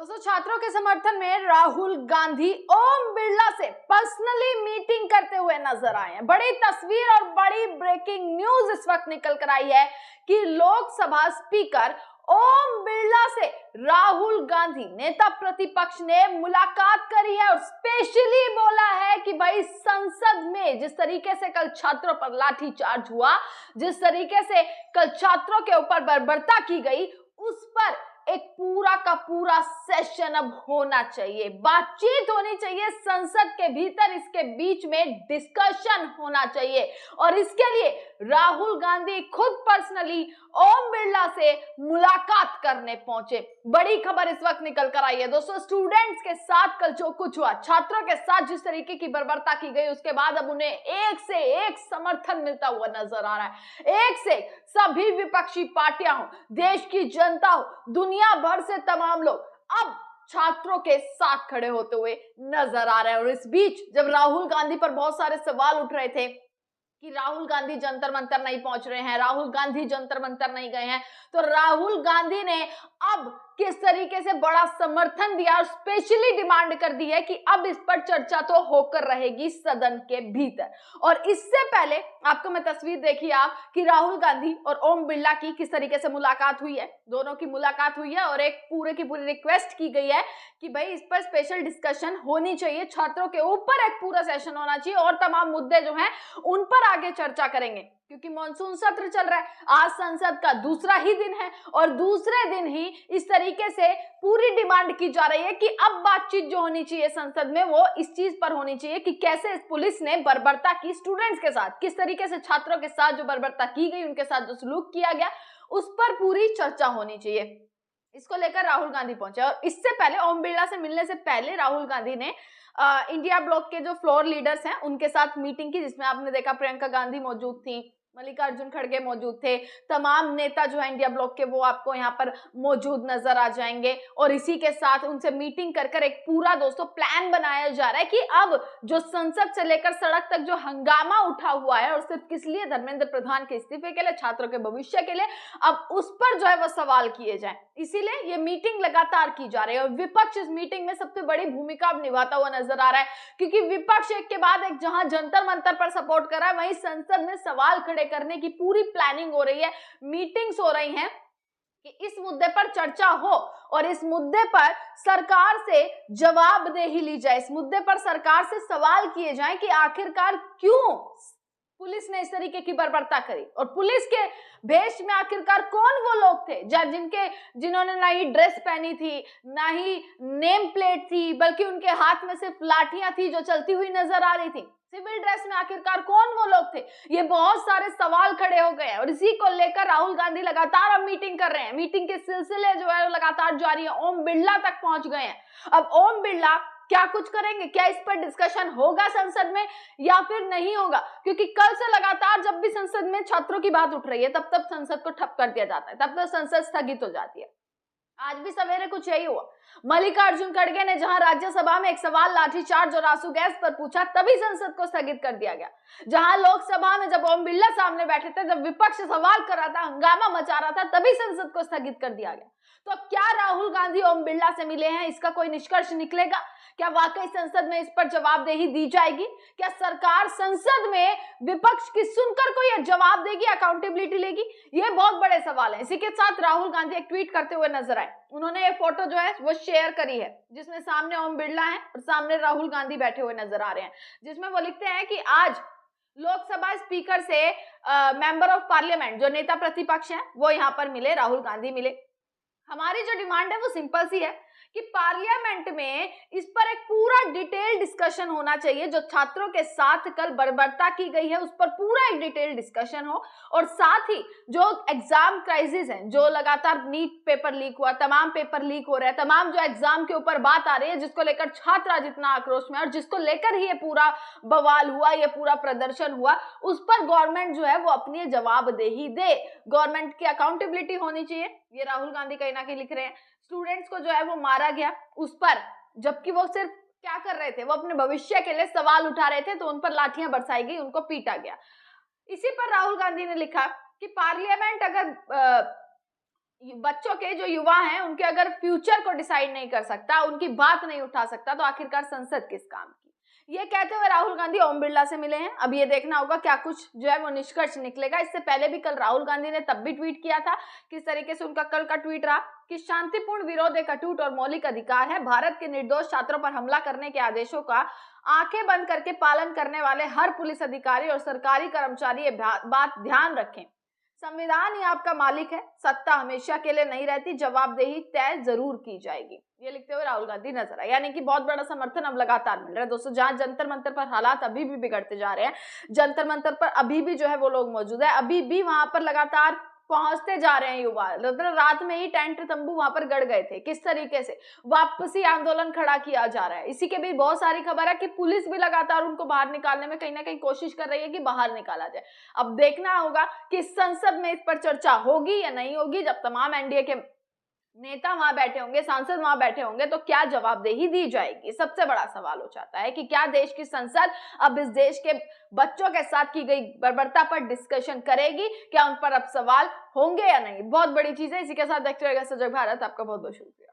दोस्तों, छात्रों के समर्थन में राहुल गांधी ओम बिरला से पर्सनली मीटिंग करते हुए नजर आए हैं। बड़ी तस्वीर और बड़ी ब्रेकिंग न्यूज इस वक्त निकल कर आई है कि लोकसभा स्पीकर ओम बिरला से राहुल गांधी नेता प्रतिपक्ष ने मुलाकात करी है और स्पेशली बोला है कि भाई संसद में जिस तरीके से कल छात्रों पर लाठीचार्ज हुआ, जिस तरीके से कल छात्रों के ऊपर बर्बरता की गई, उस पर एक पूरा का पूरा सेशन अब होना चाहिए, बातचीत होनी चाहिए संसद के भीतर, इसके बीच में डिस्कशन होना चाहिए। और इसके लिए राहुल गांधी खुद पर्सनली ओम बिरला से मुलाकात करने पहुंचे। बड़ी खबर इस वक्त निकल कर आई है दोस्तों, स्टूडेंट्स के साथ कल जो कुछ हुआ, छात्रों के साथ जिस तरीके की बर्बरता की गई, उसके बाद अब उन्हें एक से एक समर्थन मिलता हुआ नजर आ रहा है। एक से सभी विपक्षी पार्टियां हो, देश की जनता हो, दुनिया भर से तमाम लोग अब छात्रों के साथ खड़े होते हुए नजर आ रहे हैं। और इस बीच जब राहुल गांधी पर बहुत सारे सवाल उठ रहे थे कि राहुल गांधी जंतर मंतर नहीं पहुंच रहे हैं, राहुल गांधी जंतर मंतर नहीं गए हैं, तो राहुल गांधी ने अब किस तरीके से बड़ा समर्थन दिया और स्पेशली डिमांड कर दी है कि अब इस पर चर्चा तो होकर रहेगी सदन के भीतर। और इससे पहले आपको मैं तस्वीर देखिए आप कि राहुल गांधी और ओम बिरला की किस तरीके से मुलाकात हुई है, दोनों की मुलाकात हुई है और एक पूरे की पूरी रिक्वेस्ट की गई है कि भाई इस पर स्पेशल डिस्कशन होनी चाहिए, छात्रों के ऊपर एक पूरा सेशन होना चाहिए और तमाम मुद्दे जो हैं उन पर आगे चर्चा करेंगे, क्योंकि मॉनसून सत्र चल रहा है। आज संसद का दूसरा ही दिन है और दूसरे दिन ही इस तरीके से पूरी डिमांड की जा रही है कि अब बातचीत जो होनी चाहिए संसद में वो इस चीज पर होनी चाहिए कि कैसे इस पुलिस ने बर्बरता की स्टूडेंट्स के साथ, किस तरीके से छात्रों के साथ जो बर्बरता की गई, उनके साथ जो सलूक किया गया, उस पर पूरी चर्चा होनी चाहिए। इसको लेकर राहुल गांधी पहुंचे और इससे पहले ओम बिरला से मिलने से पहले राहुल गांधी ने इंडिया ब्लॉक के जो फ्लोर लीडर्स हैं उनके साथ मीटिंग की, जिसमें आपने देखा प्रियंका गांधी मौजूद थी, मल्लिकार्जुन खड़गे मौजूद थे, तमाम नेता जो है इंडिया ब्लॉक के वो आपको यहाँ पर मौजूद नजर आ जाएंगे। और इसी के साथ उनसे मीटिंग कर कर एक पूरा दोस्तों प्लान बनाया जा रहा है कि अब जो संसद से लेकर सड़क तक जो हंगामा उठा हुआ है और सिर्फ किस लिए, धर्मेंद्र प्रधान के इस्तीफे के लिए, छात्रों के भविष्य के लिए, अब उस पर जो है वो सवाल किए जाए। इसीलिए ये मीटिंग लगातार की जा रही है और विपक्ष इस मीटिंग में सबसे बड़ी भूमिका निभाता हुआ नजर आ रहा है, क्योंकि विपक्ष एक के बाद एक जहां जंतर मंतर पर सपोर्ट कर रहा है, वहीं संसद में सवाल खड़े करने की पूरी प्लानिंग हो रही है, मीटिंग्स हो रही हैं कि इस मुद्दे पर चर्चा हो और इस मुद्दे पर सरकार से जवाबदेही ली जाए, इस मुद्दे पर सरकार से सवाल किए जाएं कि आखिरकार क्यों पुलिस ने इस तरीके की बर्बरता करी और पुलिस के भेष में आखिरकार कौन वो लोग थे जिन्होंने ना ही ड्रेस पहनी थी, ना ही नेम प्लेट थी, बल्कि उनके हाथ में सिर्फ लाठियां थी जो चलती हुई नजर आ रही थी। सिविल ड्रेस में आखिरकार कौन वो लोग थे? ये बहुत सारे सवाल खड़े हो गए हैं और इसी को लेकर राहुल गांधी लगातार अब मीटिंग कर रहे हैं। मीटिंग के सिलसिले जो है लगातार जारी है, ओम बिरला तक पहुंच गए हैं। अब ओम बिरला क्या कुछ करेंगे, क्या इस पर डिस्कशन होगा संसद में या फिर नहीं होगा, क्योंकि कल से लगातार जब भी संसद में छात्रों की बात उठ रही है तब तब संसद को ठप कर दिया जाता है, तब तक संसद स्थगित हो जाती है। आज भी सवेरे कुछ यही हुआ। मल्लिकार्जुन खड़गे ने जहां राज्यसभा में एक सवाल लाठीचार्ज और आंसू गैस पर पूछा, तभी संसद को स्थगित कर दिया गया। जहां लोकसभा में जब ओम बिरला सामने बैठे थे, जब विपक्ष सवाल कर रहा था, हंगामा मचा रहा था, तभी संसद को स्थगित कर दिया गया। तो क्या राहुल गांधी ओम बिरला से मिले हैं, इसका कोई निष्कर्ष निकलेगा? क्या वाकई संसद में इस पर जवाबदेही दी जाएगी? क्या सरकार संसद में विपक्ष की सुनकर कोई जवाब देगी, अकाउंटेबिलिटी लेगी? ये बहुत बड़े सवाल है। इसी के साथ राहुल गांधी एक ट्वीट करते हुए नजर आए। उन्होंने ये फोटो जो है वो शेयर करी है, जिसमें सामने ओम बिरला है और सामने राहुल गांधी बैठे हुए नजर आ रहे हैं, जिसमें वो लिखते हैं कि आज लोकसभा स्पीकर से मेंबर ऑफ पार्लियामेंट जो नेता प्रतिपक्ष हैं वो यहाँ पर मिले, राहुल गांधी मिले। हमारी जो डिमांड है वो सिंपल सी है कि पार्लियामेंट में इस पर एक पूरा डिटेल डिस्कशन होना चाहिए। जो छात्रों के साथ कल बर्बरता की गई है उस पर पूरा एक डिटेल डिस्कशन हो और साथ ही जो एग्जाम क्राइसिस है, जो लगातार नीट पेपर लीक हुआ, तमाम पेपर लीक हो रहे हैं, तमाम जो एग्जाम के ऊपर बात आ रही है, जिसको लेकर छात्र जितना आक्रोश में और जिसको लेकर ही ये पूरा बवाल हुआ, ये पूरा प्रदर्शन हुआ, उस पर गवर्नमेंट जो है वो अपनी जवाबदेही दे, गवर्नमेंट की अकाउंटेबिलिटी होनी चाहिए। ये राहुल गांधी कहीं ना कहीं लिख रहे हैं। स्टूडेंट्स को जो है वो मारा गया उस पर, जबकि वो सिर्फ क्या कर रहे थे, वो अपने भविष्य के लिए सवाल उठा रहे थे, तो उन पर लाठियां बरसाई गई, उनको पीटा गया। इसी पर राहुल गांधी ने लिखा कि पार्लियामेंट अगर बच्चों के जो युवा हैं उनके अगर फ्यूचर को डिसाइड नहीं कर सकता, उनकी बात नहीं उठा सकता, तो आखिरकार संसद किस काम की। ये कहते हुए राहुल गांधी ओम बिरला से मिले हैं। अब ये देखना होगा क्या कुछ जो है वो निष्कर्ष निकलेगा। इससे पहले भी कल राहुल गांधी ने तब भी ट्वीट किया था। किस तरीके से उनका कल का ट्वीट रहा कि शांतिपूर्ण विरोध एक अटूट और मौलिक अधिकार है। भारत के निर्दोष छात्रों पर हमला करने के आदेशों का आंखें बंद करके पालन करने वाले हर पुलिस अधिकारी और सरकारी कर्मचारी ये बात ध्यान रखें। संविधान ही आपका मालिक है, सत्ता हमेशा के लिए नहीं रहती, जवाबदेही तय जरूर की जाएगी। ये लिखते हुए राहुल गांधी नजर आए। यानी कि बहुत बड़ा समर्थन अब लगातार मिल रहा है दोस्तों। जहां जंतर मंतर पर हालात अभी भी बिगड़ते जा रहे हैं, जंतर मंतर पर अभी भी जो है वो लोग मौजूद है, अभी भी वहां पर लगातार पहुंचते जा रहे हैं युवा। मतलब रात में ही टेंट तंबू वहां पर गड़ गए थे। किस तरीके से वापसी आंदोलन खड़ा किया जा रहा है। इसी के भी बहुत सारी खबर है कि पुलिस भी लगातार उनको बाहर निकालने में कहीं ना कहीं कोशिश कर रही है कि बाहर निकाला जाए। अब देखना होगा कि संसद में इस पर चर्चा होगी या नहीं होगी। जब तमाम एनडीए के नेता वहां बैठे होंगे, सांसद वहां बैठे होंगे, तो क्या जवाबदेही दी जाएगी। सबसे बड़ा सवाल हो जाता है कि क्या देश की संसद अब इस देश के बच्चों के साथ की गई बर्बरता पर डिस्कशन करेगी, क्या उन पर अब सवाल होंगे या नहीं। बहुत बड़ी चीज है। इसी के साथ देखते रहिएगा सजग भारत। आपका बहुत बहुत शुक्रिया।